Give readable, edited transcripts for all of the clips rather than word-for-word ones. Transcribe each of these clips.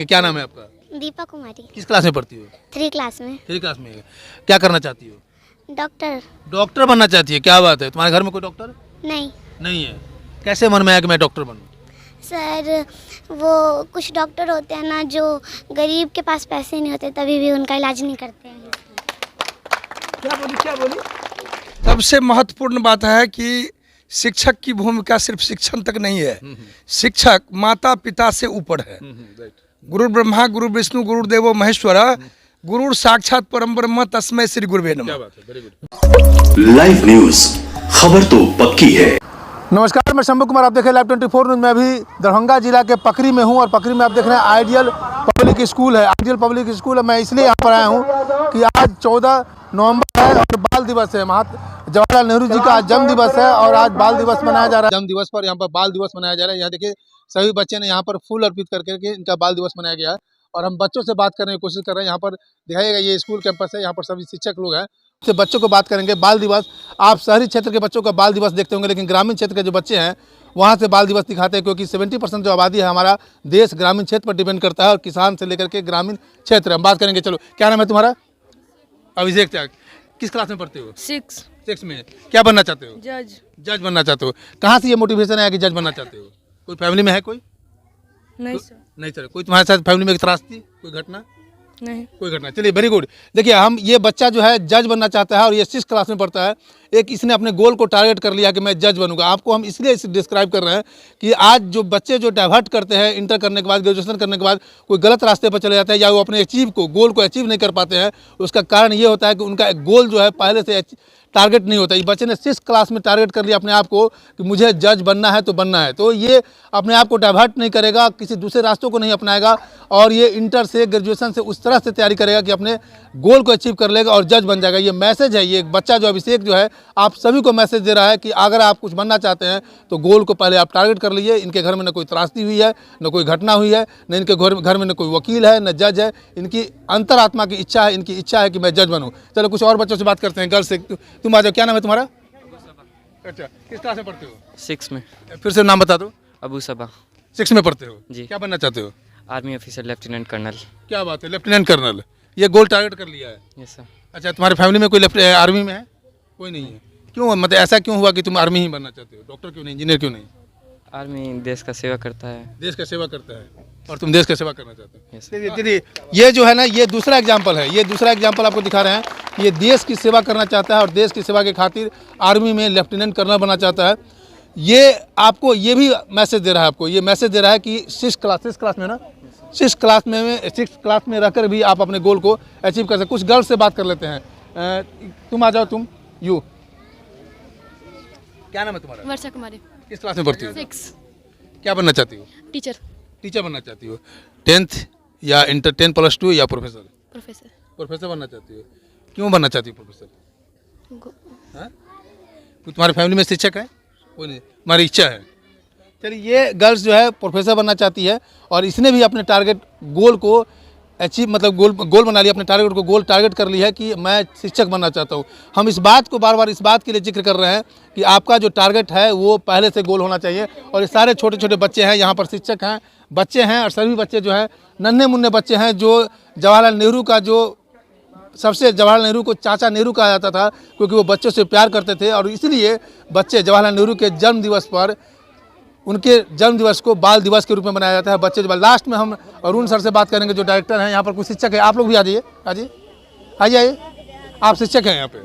क्या नाम है आपका? दीपा कुमारी। किस क्लास में पढ़ती हो? 3 क्लास में। 3 क्लास में। क्या करना चाहती हो? डॉक्टर। डॉक्टर बनना चाहती है, क्या बात है। तुम्हारे घर में कोई डॉक्टर नहीं नहीं है? कैसे मन में आया कि मैं डॉक्टर बनूं? सर, वो कुछ डॉक्टर होते हैं ना जो गरीब के पास पैसे नहीं होते तभी भी उनका इलाज नहीं करते हैं। क्या बोली? सबसे महत्वपूर्ण बात है कि शिक्षक की भूमिका सिर्फ शिक्षण तक नहीं है। शिक्षक माता पिता से ऊपर है। गुरु ब्रह्मा गुरु विष्णु गुरु देवो महेश्वरा गुरु साक्षात परम ब्रह्म तस्मै श्री गुरुवे नमः। क्या बात है, वेरी गुड। लाइव न्यूज, खबर तो पक्की है। नमस्कार, मैं शंभू कुमार, आप देख रहे हैं लाइव 24 न्यूज। मैं अभी दरभंगा जिला के पकरी में हूं और पकरी में आप देख रहे हैं आइडियल पब्लिक स्कूल है। आइडियल पब्लिक स्कूल है। मैं इसलिए यहाँ पर आया हूँ कि आज 14 नवंबर है और बाल दिवस है। जवाहरलाल नेहरू जी का आज जन्म दिवस है और आज बाल दिवस मनाया जा रहा है। जन्म दिवस पर यहाँ पर बाल दिवस मनाया जा रहा है। यहाँ देखिए सभी बच्चे ने यहाँ पर फूल अर्पित करके इनका बाल दिवस मनाया गया है और हम बच्चों से बात करने की कोशिश कर रहे हैं। यहाँ पर दिखाइएगा, ये स्कूल कैंपस है, यहाँ पर सभी शिक्षक लोग हैं। से बच्चों को बात करेंगे बाल दिवस। आप शहरी क्षेत्र के बच्चों का बाल दिवस देखते होंगे, लेकिन ग्रामीण क्षेत्र के जो बच्चे हैं वहाँ से बाल दिवस दिखाते हैं, क्योंकि 70% जो आबादी है हमारा देश ग्रामीण क्षेत्र पर डिपेंड करता है और किसान से लेकर के ग्रामीण क्षेत्र। हम बात करेंगे। चलो, क्या नाम है तुम्हारा? अभिषेक त्याग। किस क्लास में पढ़ते हो? 6 में। क्या बनना चाहते हो? जज बनना चाहते हो। कहाँ से ये मोटिवेशन आया कि जज बनना चाहते हो? कोई फैमिली में है कोई? नहीं सर। नहीं सर। कोई तुम्हारे साथ फैमिली में त्रासदी, कोई घटना? नहीं। कोई घटना। चलिए, वेरी गुड। देखिए, हम ये बच्चा जो है जज बनना चाहता है और ये 6 क्लास में पढ़ता है। एक इसने अपने गोल को टारगेट कर लिया कि मैं जज बनूंगा। आपको हम इसलिए इसे डिस्क्राइब कर रहे हैं कि आज जो बच्चे जो डाइवर्ट करते हैं इंटर करने के बाद, ग्रेजुएशन करने के बाद कोई गलत रास्ते पर चले जाते हैं या वो अपने गोल को अचीव नहीं कर पाते हैं, उसका कारण ये होता है कि उनका एक गोल जो है पहले से टारगेट नहीं होता। इस बच्चे ने 6 क्लास में टारगेट कर लिया अपने आप को कि मुझे जज बनना है तो बनना है, तो ये अपने आप को डाइवर्ट नहीं करेगा, किसी दूसरे रास्तों को नहीं अपनाएगा और ये इंटर से ग्रेजुएशन से उस तरह से तैयारी करेगा कि अपने गोल को अचीव कर लेगा और जज बन जाएगा। ये मैसेज है। ये बच्चा जो अभिषेक जो है आप सभी को मैसेज दे रहा है कि अगर आप कुछ बनना चाहते हैं तो गोल को पहले आप टारगेट कर लीजिए। इनके घर में न कोई त्रासदी हुई है, न कोई घटना हुई है, न इनके घर में न कोई वकील है, न जज है। इनकी अंतरात्मा की इच्छा है, इनकी इच्छा है कि मैं जज बनूँ। चलो, कुछ और बच्चों से बात करते हैं। गर्ल्स से तुम आ जाओ। क्या नाम है तुम्हारा? अच्छा, किस क्लास में पढ़ते हो? 6 में। फिर से नाम बता दो। अबू सबा। 6 में पढ़ते हो जी। क्या बनना चाहते हो? Army officer, lieutenant colonel. क्या बात है, लेफ्टिनेंट कर्नल। ये गोल टारगेट कर लिया है। Yes sir. अच्छा, तुम्हारे फैमिली में कोई आर्मी में है? कोई नहीं है। क्यों, मतलब ऐसा क्यों हुआ कि तुम आर्मी ही बनना चाहते हो? डॉक्टर क्यों नहीं, इंजीनियर क्यों नहीं? आर्मी देश का सेवा करता है। देश का सेवा करता है और तुम देश का सेवा करना चाहते हो। यस। चलिए, ये जो है ना, ये दूसरा एग्जाम्पल है। ये दूसरा एग्जाम्पल आपको दिखा रहे हैं कि ये देश की सेवा करना चाहता है और देश की सेवा के खातिर आर्मी में लेफ्टिनेंट कर्नल बनना चाहता है। ये आपको ये भी मैसेज दे रहा है, आपको ये मैसेज दे रहा है कि 6 क्लास में ना, 6 क्लास में रहकर भी आप अपने गोल को अचीव कर सकते। कुछ गर्ल्स से बात कर लेते हैं। तुम आ जाओ। तुम क्या नाम है तुम्हारा? वर्षा कुमारी। किस क्लास में पढ़ती हो? 6। क्या बनना चाहती हो? टीचर। टीचर बनना चाहती हो। 10th या इंटर 10+2 या प्रोफेसर? प्रोफेसर बनना चाहती हो। क्यों बनना चाहती हो प्रोफेसर? तुम्हारी फैमिली में शिक्षक है? कोई नहीं, तुम्हारी इच्छा है। चलिए, ये गर्ल्स जो है प्रोफेसर बनना चाहती है और इसने भी अपने टारगेट गोल को अचीव, मतलब गोल बना लिया, अपने टारगेट को गोल टारगेट कर लिया है कि मैं शिक्षक बनना चाहता हूँ। हम इस बात को बार बार इस बात के लिए जिक्र कर रहे हैं कि आपका जो टारगेट है वो पहले से गोल होना चाहिए। और ये सारे छोटे छोटे बच्चे हैं, यहाँ पर शिक्षक हैं, बच्चे हैं और सभी बच्चे जो हैं नन्हे मुन्ने बच्चे हैं जो जवाहरलाल नेहरू को चाचा नेहरू कहा जाता था, क्योंकि वो बच्चों से प्यार करते थे और इसलिए बच्चे जवाहरलाल नेहरू के जन्म दिवस पर उनके जन्म दिवस को बाल दिवस के रूप में मनाया जाता है। बच्चे जो लास्ट में हम अरुण सर से बात करेंगे जो डायरेक्टर हैं, यहाँ पर कुछ शिक्षक है। आप लोग भी आ जाइए। आइए, आप शिक्षक हैं यहाँ पे।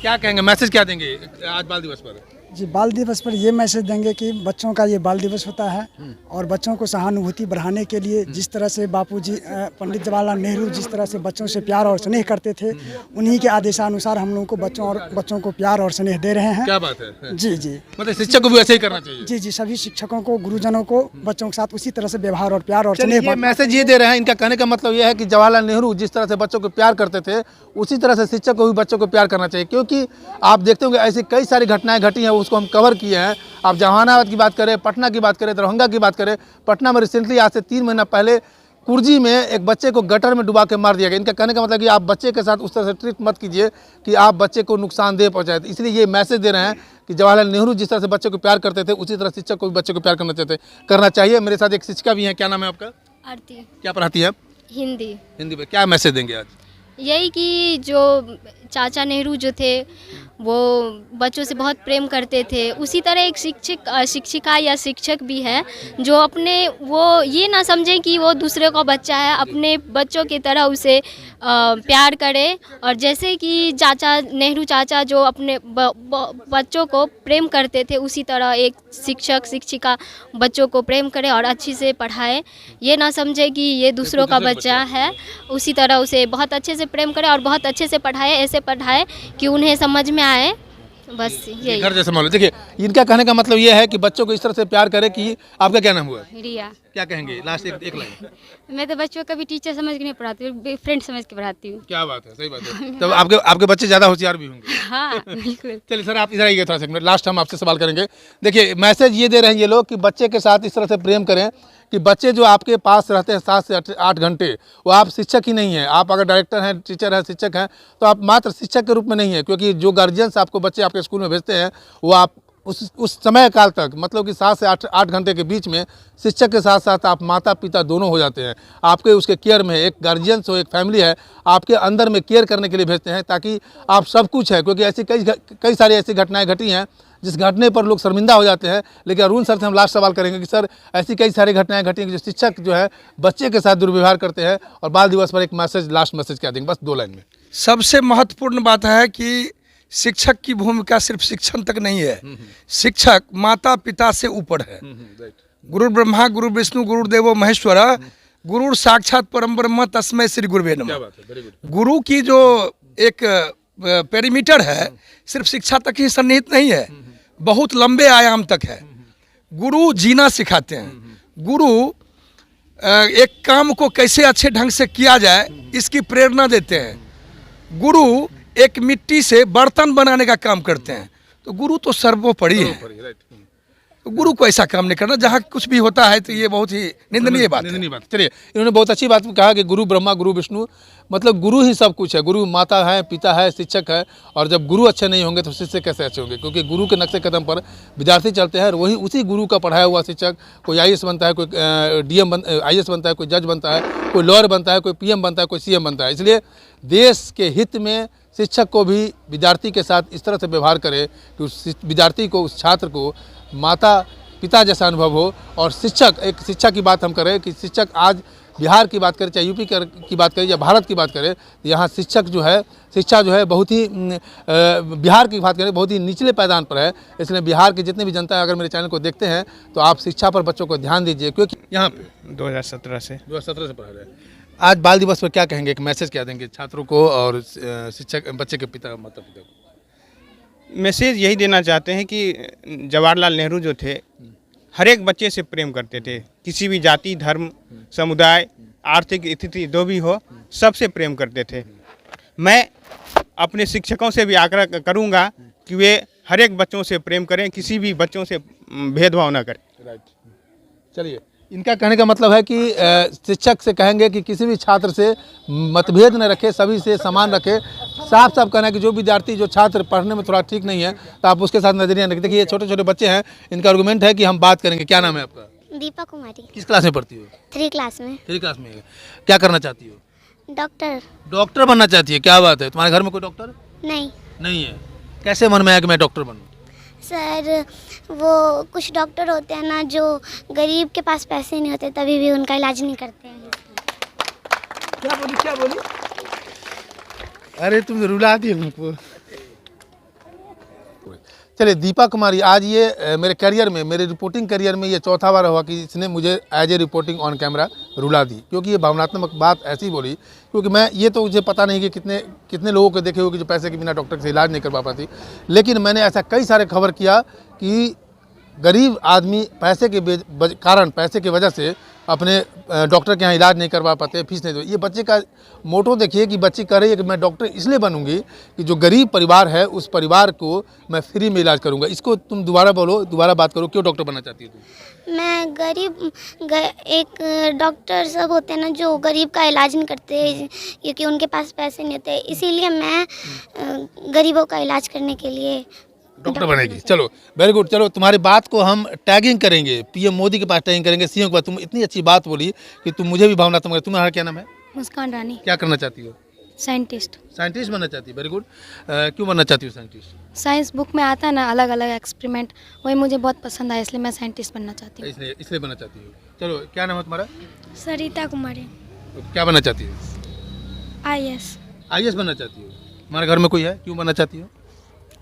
क्या कहेंगे, मैसेज क्या देंगे आज बाल दिवस पर? जी, बाल दिवस पर ये मैसेज देंगे कि बच्चों का ये बाल दिवस होता है और बच्चों को सहानुभूति बढ़ाने के लिए जिस तरह से बापूजी पंडित जवाहरलाल नेहरू जिस तरह से बच्चों से प्यार और स्नेह करते थे, उन्हीं के आदेशानुसार हम लोगों को बच्चों को प्यार और स्नेह दे रहे हैं। क्या बात है। जी, मतलब शिक्षक को भी ऐसे ही करना चाहिए। जी, सभी शिक्षकों को, गुरुजनों को बच्चों के साथ उसी तरह से व्यवहार और प्यार और स्नेह। मैसेज ये दे रहे हैं, इनका कहने का मतलब ये है कि जवाहरलाल नेहरू जिस तरह से बच्चों को प्यार करते थे उसी तरह से शिक्षक को भी बच्चों को प्यार करना चाहिए, क्योंकि आप देखते होंगे ऐसी कई सारी घटनाएं घटी हैं, उसको हम कवर किए हैं। आप जहानाबाद की बात करें, पटना की बात करें, दरभंगा की बात करें। पटना में रिसेंटली आज से 3 महीना पहले कुर्जी में एक बच्चे को गटर में डुबा के मार दिया गया। इनका कहने का मतलब कि आप बच्चे के साथ उस तरह से ट्रीट मत कीजिए कि आप बच्चे को नुकसानदेह पहुंचाए। इसलिए ये मैसेज दे रहे हैं कि जवाहरलाल नेहरू जिस तरह से बच्चों को प्यार करते थे उसी तरह शिक्षक को भी बच्चों को प्यार करना चाहिए। मेरे साथ एक शिक्षिका भी हैं। क्या नाम है आपका? आरती। क्या पढ़ाती हैं आप? हिंदी। हिंदी में क्या मैसेज देंगे आज? यही कि जो चाचा नेहरू जो थे वो बच्चों से बहुत प्रेम करते थे, उसी तरह एक शिक्षिका या शिक्षक भी है जो अपने वो ये ना समझें कि वो दूसरे का बच्चा है, अपने बच्चों की तरह उसे प्यार करे। और जैसे कि चाचा नेहरू चाचा जो अपने बच्चों को प्रेम करते थे, उसी तरह एक शिक्षक शिक्षिका बच्चों को प्रेम करे और अच्छी से पढ़ाए। ये ना समझे कि ये दूसरों का बच्चा है, उसी तरह उसे बहुत अच्छे से प्रेम करे और बहुत अच्छे से पढ़ाए, ऐसे पढ़ाए कि उन्हें समझ में आए। बस यही। घर जैसे मान लो। देखिए, इनका कहने का मतलब ये है कि बच्चों को इस तरह से प्यार करे कि आपका क्या नाम हुआ? रिया। क्या कहेंगे लास्ट एक लाइन? मैं तो बच्चों को भी टीचर समझ के नहीं पढ़ाती हूँ, फ्रेंड समझ के पढ़ाती हूँ। क्या बात है, सही बात है। तब आपके बच्चे ज़्यादा होशियार भी होंगे। हाँ बिल्कुल। चलिए सर, आप इधर आइए थोड़ा सा मिनट, लास्ट हम आपसे सवाल करेंगे। देखिए, मैसेज ये दे रहे हैं ये लोग कि बच्चे के साथ इस तरह से प्रेम करें कि बच्चे जो आपके पास रहते हैं 7 से 8 घंटे, वो आप शिक्षक ही नहीं हैं। आप अगर डायरेक्टर हैं, टीचर हैं, शिक्षक हैं, तो आप मात्र शिक्षक के रूप में नहीं है, क्योंकि जो गार्जियंस आपको बच्चे आपके स्कूल में भेजते हैं वो आप उस समय काल तक, मतलब कि 7 से 8 घंटे के बीच में शिक्षक के साथ साथ आप माता पिता दोनों हो जाते हैं। आपके उसके केयर में एक गार्जियंस हो, एक फैमिली है, आपके अंदर में केयर करने के लिए भेजते हैं ताकि आप सब कुछ है। क्योंकि ऐसी कई सारी ऐसी घटनाएं घटी हैं जिस घटने पर लोग शर्मिंदा हो जाते हैं। लेकिन अरुण सर से हम लास्ट सवाल करेंगे कि सर, ऐसी कई सारी घटनाएं घटी हैं जो शिक्षक जो है बच्चे के साथ दुर्व्यवहार करते हैं, और बाल दिवस पर एक मैसेज, लास्ट मैसेज क्या देंगे? बस 2 लाइन में। सबसे महत्वपूर्ण बात है कि शिक्षक की भूमिका सिर्फ शिक्षण तक नहीं है। शिक्षक माता पिता से ऊपर है। गुरु ब्रह्मा गुरु विष्णु गुरुदेवो महेश्वरा, गुरु साक्षात परम ब्रह्म तस्मै श्री गुरुवे नमः। गुरु की जो एक पेरीमीटर है सिर्फ शिक्षा तक ही सन्निहित नहीं है, बहुत लंबे आयाम तक है। गुरु जीना सिखाते हैं। गुरु एक काम को कैसे अच्छे ढंग से किया जाए इसकी प्रेरणा देते हैं। गुरु एक मिट्टी से बर्तन बनाने का काम करते हैं। तो गुरु तो सर्वोपरि है। तो गुरु को ऐसा काम नहीं करना। जहाँ कुछ भी होता है तो ये बहुत ही निंदनीय बात है। चलिए, इन्होंने बहुत अच्छी बात कहा कि गुरु ब्रह्मा गुरु विष्णु, मतलब गुरु ही सब कुछ है। गुरु माता है, पिता है, शिक्षक है, और जब गुरु अच्छे नहीं होंगे तो शिष्य कैसे अच्छे होंगे? क्योंकि गुरु के नक्शे कदम पर विद्यार्थी चलते हैं, और वही उसी गुरु का पढ़ाया हुआ शिक्षक कोई IAS बनता है, कोई IAS बनता है, कोई जज बनता है, कोई लॉयर बनता है, कोई PM बनता है, कोई CM बनता है। इसलिए देश के हित में शिक्षक को भी विद्यार्थी के साथ इस तरह से व्यवहार करे कि उस विद्यार्थी को, उस छात्र को माता पिता जैसा अनुभव हो। और शिक्षक, एक शिक्षा की बात हम करें कि शिक्षक आज बिहार की बात करें, चाहे UP की बात करें या भारत की बात करें, तो यहाँ शिक्षक जो है, शिक्षा जो है बहुत ही बिहार की बात करें बहुत ही निचले पायदान पर है। इसलिए बिहार की जितने भी जनता है, अगर मेरे चैनल को देखते हैं तो आप शिक्षा पर बच्चों को ध्यान दीजिए, क्योंकि यहाँ पे 2017 से पढ़ा रहे हैं। आज बाल दिवस पर क्या कहेंगे, एक मैसेज क्या देंगे छात्रों को और शिक्षक, बच्चे के पिता माता पिता को? मैसेज यही देना चाहते हैं कि जवाहरलाल नेहरू जो थे हर एक बच्चे से प्रेम करते थे। किसी भी जाति, धर्म, समुदाय, आर्थिक स्थिति जो भी हो, सबसे प्रेम करते थे। मैं अपने शिक्षकों से भी आग्रह करूंगा कि वे हर एक बच्चों से प्रेम करें, किसी भी बच्चों से भेदभाव ना करें। राइट। चलिए, इनका कहने का मतलब है कि शिक्षक से कहेंगे कि किसी भी छात्र से मतभेद न रखे, सभी से समान रखे। साफ साफ कहना है कि जो विद्यार्थी, जो छात्र पढ़ने में थोड़ा ठीक नहीं है तो आप उसके साथ नजरिया रखें। देखिए, ये छोटे छोटे बच्चे हैं, इनका आर्गुमेंट है कि हम बात करेंगे। क्या नाम है आपका? दीपा कुमारी। किस क्लास में पढ़ती हो? 3 क्लास में। 3 क्लास में। क्या करना चाहती हो? डॉक्टर। डॉक्टर बनना चाहती है? क्या बात है। तुम्हारे घर में कोई डॉक्टर नहीं है? कैसे मन में आया कि मैं डॉक्टर बनूं? सर, वो कुछ डॉक्टर होते हैं ना जो गरीब के पास पैसे नहीं होते तभी भी उनका इलाज नहीं करते हैं। क्या बोली? अरे तुम रुला दी हमको। चलिए, दीपा कुमारी, आज ये मेरे करियर में, मेरे रिपोर्टिंग करियर में ये चौथा बार हुआ कि इसने मुझे as a reporting on camera रुला दी। क्योंकि ये भावनात्मक बात ऐसी बोली, क्योंकि मैं ये तो मुझे पता नहीं कि कितने लोगों को देखे होगी जो पैसे के बिना डॉक्टर से इलाज नहीं करवा पाती। लेकिन मैंने ऐसा कई सारे खबर किया कि गरीब आदमी पैसे के कारण, पैसे की वजह से अपने डॉक्टर के यहाँ इलाज नहीं करवा पाते, फीस नहीं दो। ये बच्चे का मोटो देखिए कि बच्ची कह रही है कि मैं डॉक्टर इसलिए बनूंगी कि जो गरीब परिवार है उस परिवार को मैं फ्री में इलाज करूंगा। इसको तुम दोबारा बोलो, दोबारा बात करो, क्यों डॉक्टर बनना चाहती हो तुम? मैं एक डॉक्टर सब होते हैं ना जो गरीब का इलाज नहीं करते क्योंकि उनके पास पैसे नहीं होते, इसीलिए मैं गरीबों का इलाज करने के लिए डॉक्टर बनेगी, चलो वेरी गुड। चलो तुम्हारी बात को हम टैगिंग करेंगे, पीएम मोदी के पास टैगिंग करेंगे, सीएम के पास। तुम इतनी अच्छी बात बोली कि तुम मुझे भी भावनात्मक। तुम्हारा क्या नाम है? मुस्कान रानी, क्या करना चाहती हो? साइंटिस्ट। साइंटिस्ट बनना चाहती है, वेरी गुड। क्यों बनना चाहती हो साइंटिस्ट? साइंस बुक में आता है ना अलग अलग एक्सपेरिमेंट, वही मुझे बहुत पसंद आया, इसलिए मैं साइंटिस्ट बनना चाहती हूँ। इसलिए बनना चाहती हो। चलो क्या नाम है तुम्हारा? सरिता कुमारी, क्या बनना चाहती हो? IAS। आईएएस बनना चाहती हो। तुम्हारे घर में कोई है? क्यों बनना चाहती हो?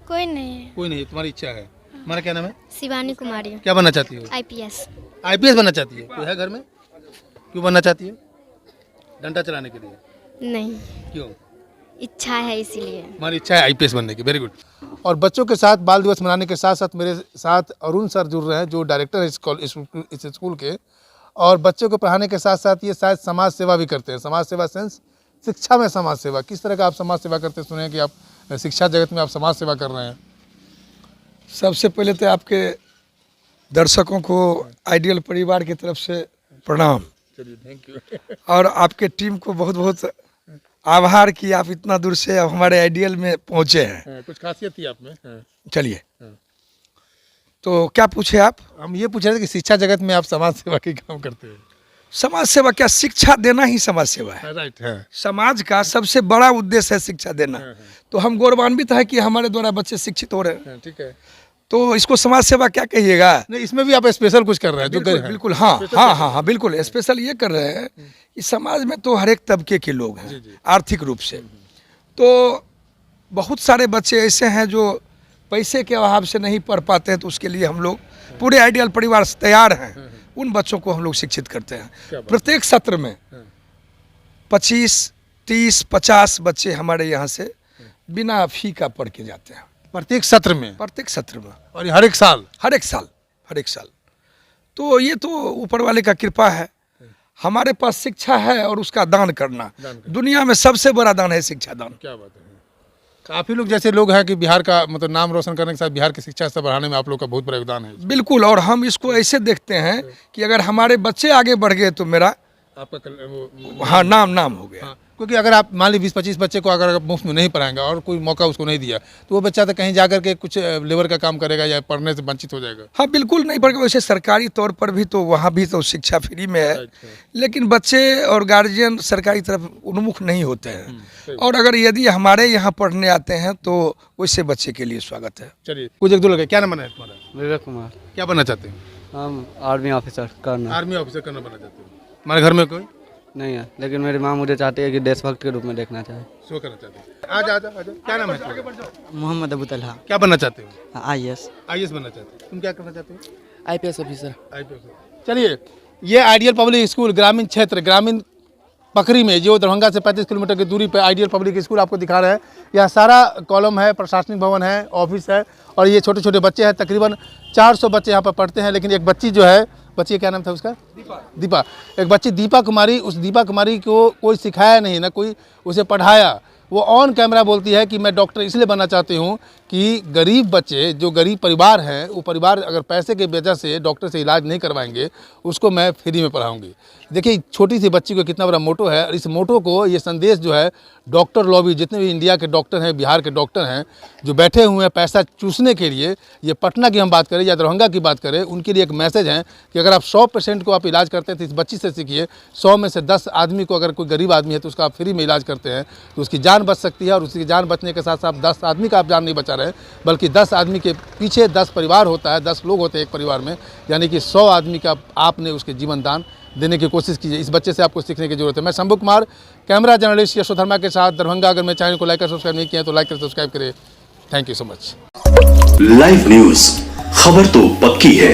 कोई नहीं है। कोई नहीं, तुम्हारी इच्छा है। तुम्हारा क्या नाम है? शिवानी कुमारी, क्या बनना चाहती हो? IPS। आईपीएस बनना चाहती है। कोई है घर में? क्यों बनना चाहती है? डंडा चलाने के लिए? नहीं, क्यों? इच्छा है इसीलिए। हमारी इच्छा है आईपीएस बनने की, वेरी गुड। और बच्चों के साथ बाल दिवस मनाने के साथ साथ मेरे साथ अरुण सर जुड़ रहे हैं, जो डायरेक्टर है इस स्कूल के। और बच्चों को पढ़ाने के साथ साथ ये शायद समाज सेवा भी करते हैं। समाज सेवा सेंस शिक्षा में समाज सेवा। किस तरह का आप समाज सेवा करते सुने कि आप शिक्षा जगत में आप समाज सेवा कर रहे हैं? सबसे पहले तो आपके दर्शकों को आइडियल परिवार की तरफ से प्रणाम। चलिए, थैंक यू। और आपके टीम को बहुत बहुत आभार कि आप इतना दूर से अब हमारे आइडियल में पहुंचे हैं। कुछ खासियत थी आप में। चलिए, तो क्या पूछे आप? हम ये पूछ रहे थे कि शिक्षा जगत में आप समाज सेवा के काम करते हैं। समाज सेवा क्या? शिक्षा देना ही समाज सेवा है। राइट है। समाज का सबसे बड़ा उद्देश्य है शिक्षा देना। तो हम गौरवान्वित है कि हमारे द्वारा बच्चे शिक्षित हो रहे हैं। ठीक है। तो इसको समाज सेवा क्या कहिएगा? नहीं, इसमें भी आप स्पेशल कुछ कर रहे हैं जो बिल्कुल, बिल्कुल, हाँ, बिल्कुल स्पेशल ये कर रहे हैं कि समाज में तो हर एक तबके के लोग हैं आर्थिक रूप से। तो बहुत सारे बच्चे ऐसे हैं जो पैसे के अभाव से नहीं पढ़ पाते हैं, तो उसके लिए हम लोग पूरे आइडियल परिवार से तैयार हैं। उन बच्चों को हम लोग शिक्षित करते हैं। प्रत्येक सत्र में 25, 30, 50 बच्चे हमारे यहाँ से बिना फी का पढ़ के जाते हैं। प्रत्येक सत्र में? प्रत्येक सत्र में। और हर एक साल? हर एक साल। तो ये तो ऊपर वाले का कृपा है। हमारे पास शिक्षा है और उसका दान करना दुनिया में सबसे बड़ा दान है, शिक्षा दान। क्या बात है। काफ़ी लोग जैसे लोग हैं कि बिहार का मतलब नाम रोशन करने के साथ बिहार की शिक्षा स्तर बढ़ाने में आप लोग का बहुत बड़ा योगदान है। बिल्कुल, और हम इसको ऐसे देखते हैं कि अगर हमारे बच्चे आगे बढ़ गए तो मेरा आपका हाँ नाम हो गया। क्योंकि अगर आप मान ली 20-25 बच्चे को अगर मुफ्त में नहीं पढ़ाएंगे और कोई मौका उसको नहीं दिया तो वो बच्चा तो कहीं जाकर के कुछ लेबर का काम करेगा या पढ़ने से वंचित हो जाएगा। हाँ बिल्कुल नहीं पढ़ेगा। वैसे सरकारी तौर पर भी तो वहाँ भी तो शिक्षा फ्री में है, लेकिन बच्चे और गार्जियन सरकारी तरफ उन्मुख नहीं होते हैं। और अगर यदि हमारे यहाँ पढ़ने आते हैं तो वैसे बच्चे के लिए स्वागत है। चलिए, कुछ एक दो लगे। क्या नाम है तुम्हारा? विवेक कुमार। क्या बनना चाहते हैं? हम आर्मी ऑफिसर करना। आर्मी ऑफिसर करना बनना चाहते हैं। हमारे घर में कोई नहीं है, लेकिन मेरी माँ मुझे चाहती है कि देशभक्त के रूप में देखना चाहे। शो करना चाहते हैं। आजा। क्या नाम है तुम्हारा? मोहम्मद अबू तलहा। क्या बनना चाहते हो? IAS। आईएएस बनना चाहते हो। तुम क्या करना चाहते हो? IPS officer. चलिए, ये आइडियल पब्लिक स्कूल ग्रामीण क्षेत्र ग्रामीण पकरी में जो दरभंगा से 35 किलोमीटर की दूरी पर आइडियल पब्लिक स्कूल आपको दिखा रहे हैं। यह सारा कॉलम है, प्रशासनिक भवन है, ऑफिस है और ये छोटे छोटे बच्चे हैं। तकरीबन 400 बच्चे यहाँ पर पढ़ते हैं। लेकिन एक बच्ची जो है, बच्ची क्या नाम था उसका? दीपा। एक बच्ची दीपा कुमारी, उस दीपा कुमारी को कोई सिखाया नहीं, ना कोई उसे पढ़ाया। वो ऑन कैमरा बोलती है कि मैं डॉक्टर इसलिए बनना चाहती हूँ कि गरीब बच्चे जो गरीब परिवार हैं, वो परिवार अगर पैसे की वजह से डॉक्टर से इलाज नहीं करवाएंगे, उसको मैं फ्री में पढ़ाऊँगी। देखिए, छोटी सी बच्ची को कितना बड़ा मोटो है। और इस मोटो को, ये संदेश जो है, डॉक्टर लॉबी जितने भी इंडिया के डॉक्टर हैं, बिहार के डॉक्टर हैं, जो बैठे हुए हैं पैसा चूसने के लिए, ये पटना की हम बात करें या दरभंगा की बात करें, उनके लिए एक मैसेज है कि अगर आप 100 पेशेंट को आप इलाज करते हैं तो इस बच्ची से सीखिए। 100 में से 10 आदमी को, अगर कोई गरीब आदमी है तो उसका आप फ्री में इलाज करते हैं तो उसकी जान बच सकती है। और उसकी जान बचने के साथ साथ 10 आदमी का आप जान नहीं बचा रहे, बल्कि 10 आदमी के पीछे 10 परिवार होता है, 10 लोग होते हैं एक परिवार में, यानी कि 100 आदमी का आपने उसके जीवन दान देने की कोशिश कीजिए। इस बच्चे से आपको सीखने की जरूरत है। मैं शंभू कुमार, कैमरा जर्नलिस्ट यशोधर्मा के साथ, दरभंगा। अगर मेरे चैनल को लाइक और सब्सक्राइब नहीं किया तो लाइक और सब्सक्राइब करें। Thank you so much. Live news, खबर तो पक्की है।